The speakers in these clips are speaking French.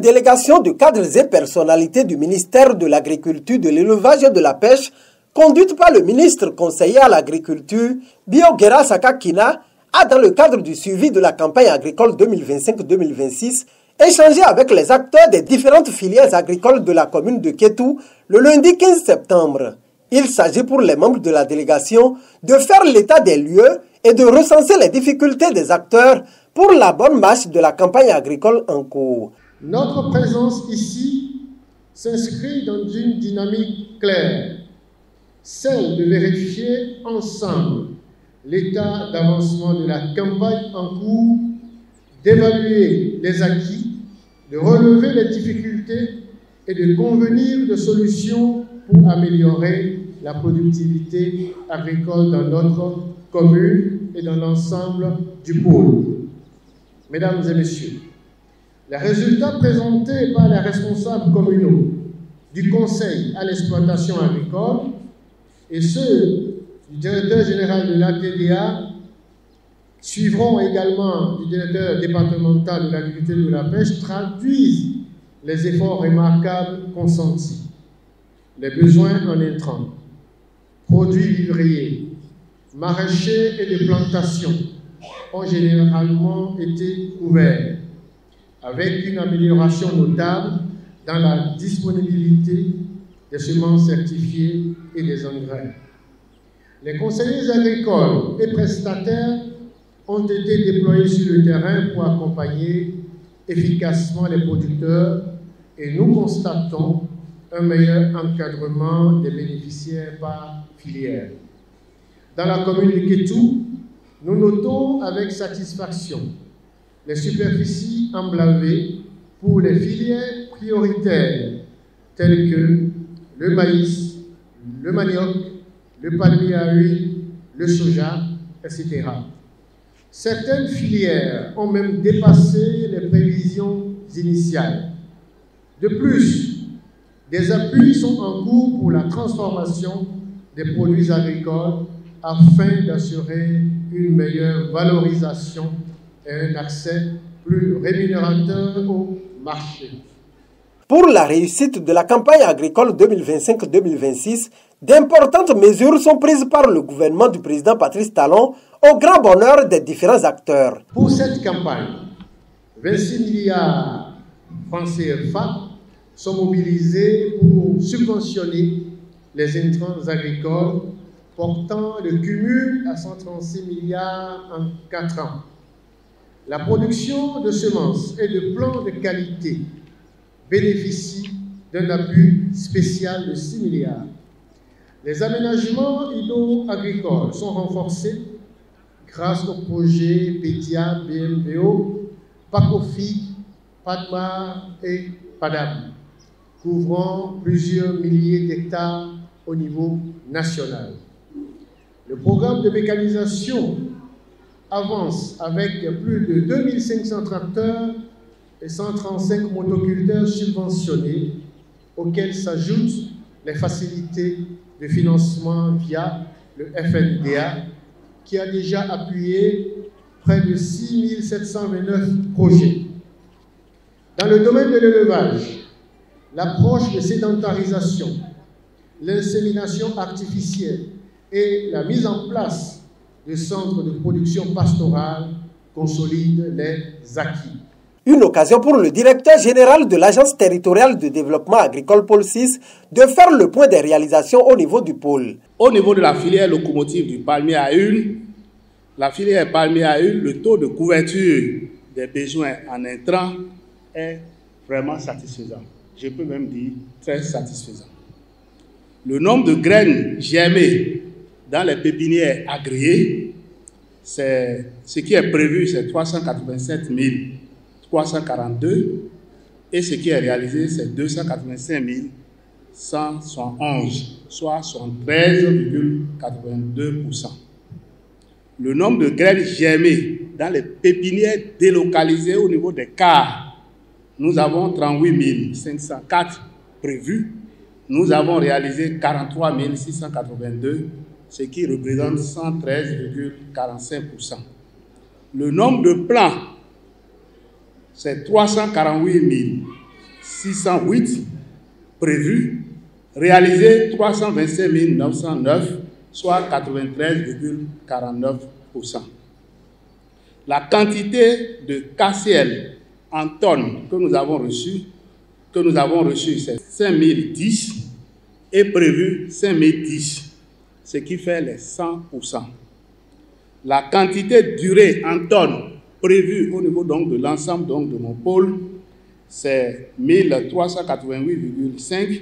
délégation de cadres et personnalités du ministère de l'Agriculture, de l'Élevage et de la Pêche, conduite par le ministre conseiller à l'Agriculture, Biogera Sakakina, a, dans le cadre du suivi de la campagne agricole 2025-2026, échangé avec les acteurs des différentes filières agricoles de la commune de Kétou le lundi 15 septembre. Il s'agit pour les membres de la délégation de faire l'état des lieux et de recenser les difficultés des acteurs pour la bonne marche de la campagne agricole en cours. Notre présence ici s'inscrit dans une dynamique claire, celle de vérifier ensemble l'état d'avancement de la campagne en cours, d'évaluer les acquis, de relever les difficultés et de convenir de solutions pour améliorer la productivité agricole dans notre commune et dans l'ensemble du pôle. Mesdames et messieurs, les résultats présentés par les responsables communaux du Conseil à l'exploitation agricole et ceux du directeur général de l'ATDA suivront également du directeur départemental de l'agriculture et de la pêche traduisent les efforts remarquables consentis. Les besoins en intrants, produits vivriers, maraîchers et de plantation ont généralement été couverts, avec une amélioration notable dans la disponibilité des semences certifiées et des engrais. Les conseillers agricoles et prestataires ont été déployés sur le terrain pour accompagner efficacement les producteurs et nous constatons un meilleur encadrement des bénéficiaires par filière. Dans la commune de Kétou, nous notons avec satisfaction les superficies emblavées pour les filières prioritaires telles que le maïs, le manioc, le palmier à huile, le soja, etc. Certaines filières ont même dépassé les prévisions initiales. De plus, des appuis sont en cours pour la transformation des produits agricoles afin d'assurer une meilleure valorisation et un accès plus rémunérateur au marché. Pour la réussite de la campagne agricole 2025-2026, d'importantes mesures sont prises par le gouvernement du président Patrice Talon au grand bonheur des différents acteurs. Pour cette campagne, 26 milliards francs CFA sont mobilisés pour subventionner les intrants agricoles, portant le cumul à 136 milliards en 4 ans. La production de semences et de plants de qualité bénéficie d'un appui spécial de 6 milliards. Les aménagements hydro-agricoles sont renforcés grâce au projet PETIA, BMVO, PACOFI, PADMA et PADAM, couvrant plusieurs milliers d'hectares au niveau national. Le programme de mécanisation avance avec plus de 2500 tracteurs et 135 motoculteurs subventionnés, auxquels s'ajoutent les facilités de financement via le FNDA, qui a déjà appuyé près de 6 729 projets. Dans le domaine de l'élevage, l'approche de sédentarisation, l'insémination artificielle et la mise en place de centres de production pastorale consolident les acquis. Une occasion pour le directeur général de l'Agence territoriale de développement agricole Pôle 6 de faire le point des réalisations au niveau du pôle. Au niveau de la filière locomotive du palmier à huile, la filière palmier à huile, le taux de couverture des besoins en intrants est vraiment satisfaisant. Je peux même dire très satisfaisant. Le nombre de graines germées dans les pépinières agréées, c'est ce qui est prévu, c'est 387 342 et ce qui est réalisé, c'est 285 171, soit 73,82%. Le nombre de graines germées dans les pépinières délocalisées au niveau des CAR, nous avons 38 504 prévus. Nous avons réalisé 43 682, ce qui représente 113,45%. Le nombre de plants, c'est 348 608 prévus, réalisé 325 909, soit 93,49%. La quantité de KCL en tonnes que nous avons reçu, c'est 5010 et prévu 5010, ce qui fait les 100%. La quantité d'urée en tonnes prévue au niveau donc de l'ensemble donc de mon pôle, c'est 1388,5.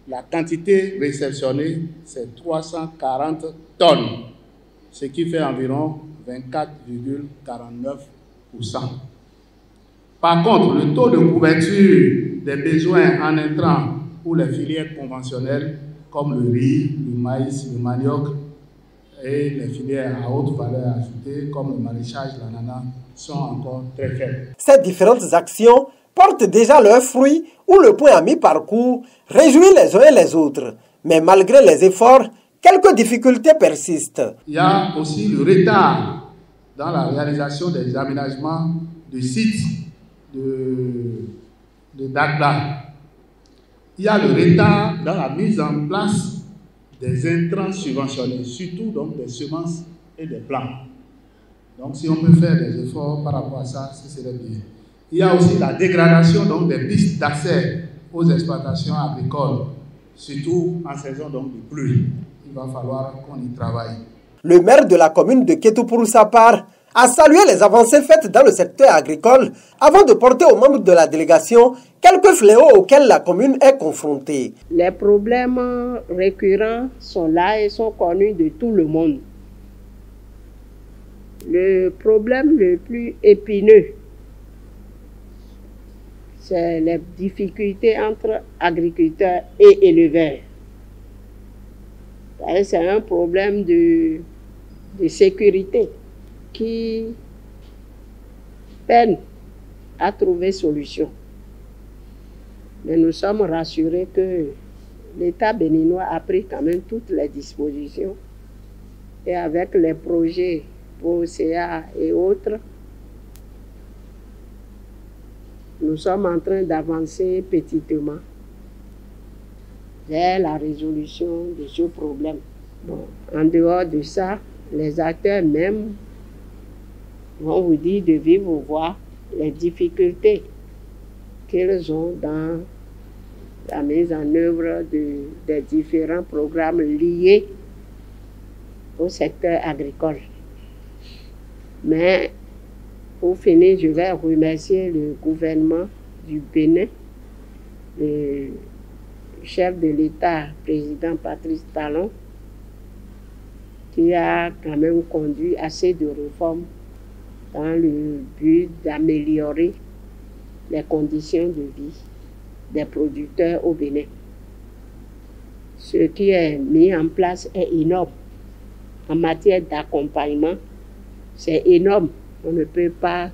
La quantité réceptionnée, c'est 340 tonnes, ce qui fait environ 24,49%. Par contre, le taux de couverture des besoins en intrants pour les filières conventionnelles, comme le riz, le maïs, le manioc, et les filières à haute valeur ajoutée, comme le maraîchage, l'ananas, sont encore très faibles. Ces différentes actions portent déjà leurs fruits où le point à mi-parcours réjouit les uns et les autres. Mais malgré les efforts, quelques difficultés persistent. Il y a aussi le retard dans la réalisation des aménagements de sites de Dagda. Il y a le retard dans la mise en place des intrants subventionnés, surtout donc des semences et des plants. Donc si on peut faire des efforts par rapport à ça, ce serait bien. Il y a aussi la dégradation donc des pistes d'accès aux exploitations agricoles, surtout en saison donc de pluie. Il va falloir qu'on y travaille. Le maire de la commune de Kétou, pour sa part, a salué les avancées faites dans le secteur agricole avant de porter aux membres de la délégation quelques fléaux auxquels la commune est confrontée. Les problèmes récurrents sont là et sont connus de tout le monde. Le problème le plus épineux, c'est les difficultés entre agriculteurs et éleveurs. C'est un problème de sécurité qui peine à trouver solution. Mais nous sommes rassurés que l'État béninois a pris quand même toutes les dispositions et avec les projets POCA et autres, nous sommes en train d'avancer petitement vers la résolution de ce problème. Bon, en dehors de ça, les acteurs même vont vous dire de vive voix les difficultés qu'ils ont dans la mise en œuvre des différents programmes liés au secteur agricole. Mais pour finir, je vais remercier le gouvernement du Bénin, le chef de l'État, président Patrice Talon, qui a quand même conduit assez de réformes dans le but d'améliorer les conditions de vie des producteurs au Bénin. Ce qui est mis en place est énorme. En matière d'accompagnement, c'est énorme. On ne peut pas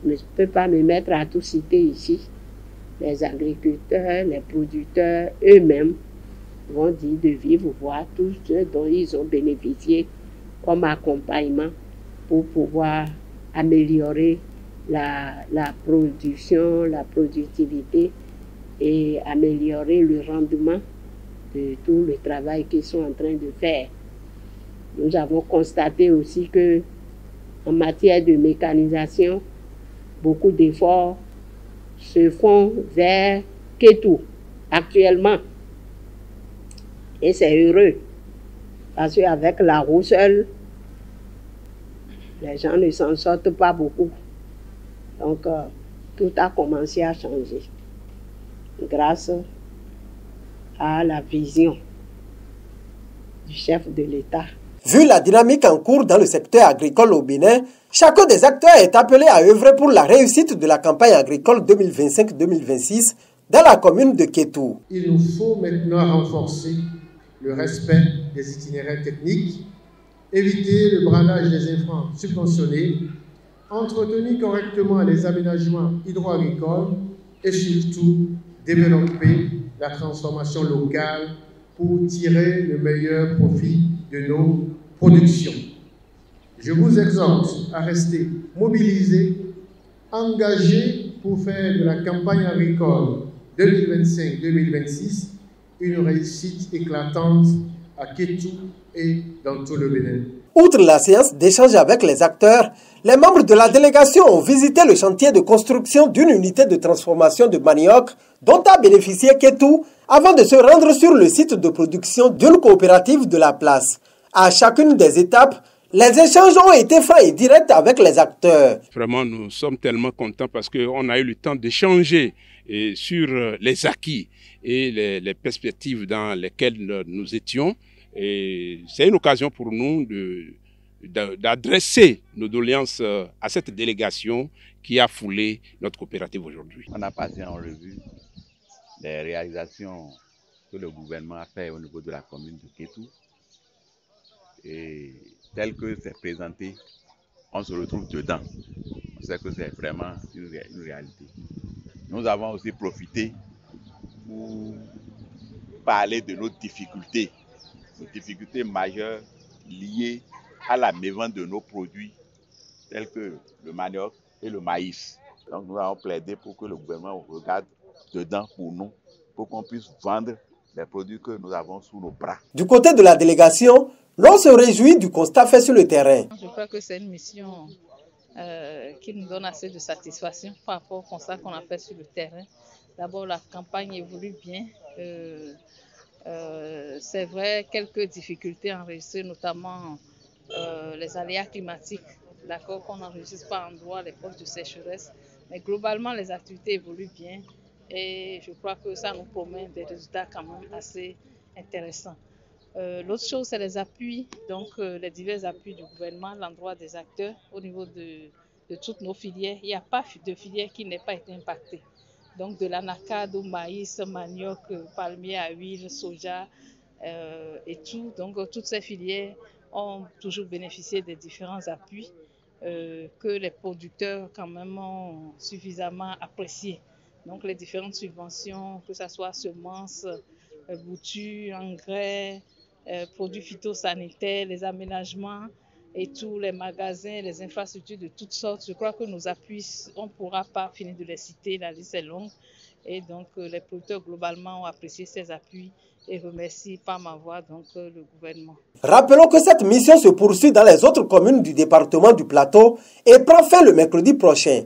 me mettre à tout citer ici. Les agriculteurs, les producteurs eux-mêmes vont dire de vivre voix tout ce dont ils ont bénéficié comme accompagnement pour pouvoir améliorer la production, la productivité et améliorer le rendement de tout le travail qu'ils sont en train de faire. Nous avons constaté aussi que en matière de mécanisation, beaucoup d'efforts se font vers Kétou actuellement. Et c'est heureux, parce qu'avec la roue seule, les gens ne s'en sortent pas beaucoup. Donc, tout a commencé à changer grâce à la vision du chef de l'État. Vu la dynamique en cours dans le secteur agricole au Bénin, chacun des acteurs est appelé à œuvrer pour la réussite de la campagne agricole 2025-2026 dans la commune de Kétou. Il nous faut maintenant renforcer le respect des itinéraires techniques, éviter le branlage des intrants subventionnés, entretenir correctement les aménagements hydro-agricoles et surtout développer la transformation locale pour tirer le meilleur profit de nos productions. Je vous exhorte à rester mobilisés, engagés pour faire de la campagne agricole 2025-2026, une réussite éclatante à Kétou et dans tout le Bénin. Outre la séance d'échange avec les acteurs, les membres de la délégation ont visité le chantier de construction d'une unité de transformation de manioc dont a bénéficié Kétou avant de se rendre sur le site de production d'une coopérative de la place. À chacune des étapes, les échanges ont été francs et directs avec les acteurs. Vraiment, nous sommes tellement contents parce qu'on a eu le temps d'échanger sur les acquis et les perspectives dans lesquelles nous étions. Et c'est une occasion pour nous d'adresser nos doléances à cette délégation qui a foulé notre coopérative aujourd'hui. On a passé en revue les réalisations que le gouvernement a fait au niveau de la commune de Kétou. Et tel que c'est présenté, on se retrouve dedans. On sait que c'est vraiment une réalité. Nous avons aussi profité pour parler de nos difficultés majeures liées à la mévente de nos produits tels que le manioc et le maïs. Donc nous avons plaidé pour que le gouvernement regarde dedans pour nous, pour qu'on puisse vendre les produits que nous avons sous nos bras. Du côté de la délégation, l'on se réjouit du constat fait sur le terrain. Je crois que c'est une mission qui nous donne assez de satisfaction par rapport au constat qu'on a fait sur le terrain. D'abord, la campagne évolue bien. C'est vrai, quelques difficultés enregistrées, notamment les aléas climatiques, d'accord, qu'on n'enregistre pas en droit les postes de sécheresse. Mais globalement, les activités évoluent bien et je crois que ça nous promet des résultats quand même assez intéressants. L'autre chose, c'est les appuis, donc les divers appuis du gouvernement à l'endroit des acteurs au niveau de toutes nos filières. Il n'y a pas de filière qui n'ait pas été impactée. Donc de l'anacarde au maïs, manioc, palmier à huile, soja et tout. Donc toutes ces filières ont toujours bénéficié des différents appuis que les producteurs quand même ont suffisamment appréciés. Donc les différentes subventions, que ce soit semences, boutures, engrais, produits phytosanitaires, les aménagements et tous les magasins, les infrastructures de toutes sortes. Je crois que nos appuis, on ne pourra pas finir de les citer, la liste est longue. Et donc les producteurs globalement ont apprécié ces appuis et remercient par ma voix donc le gouvernement. Rappelons que cette mission se poursuit dans les autres communes du département du Plateau et prend fin le mercredi prochain.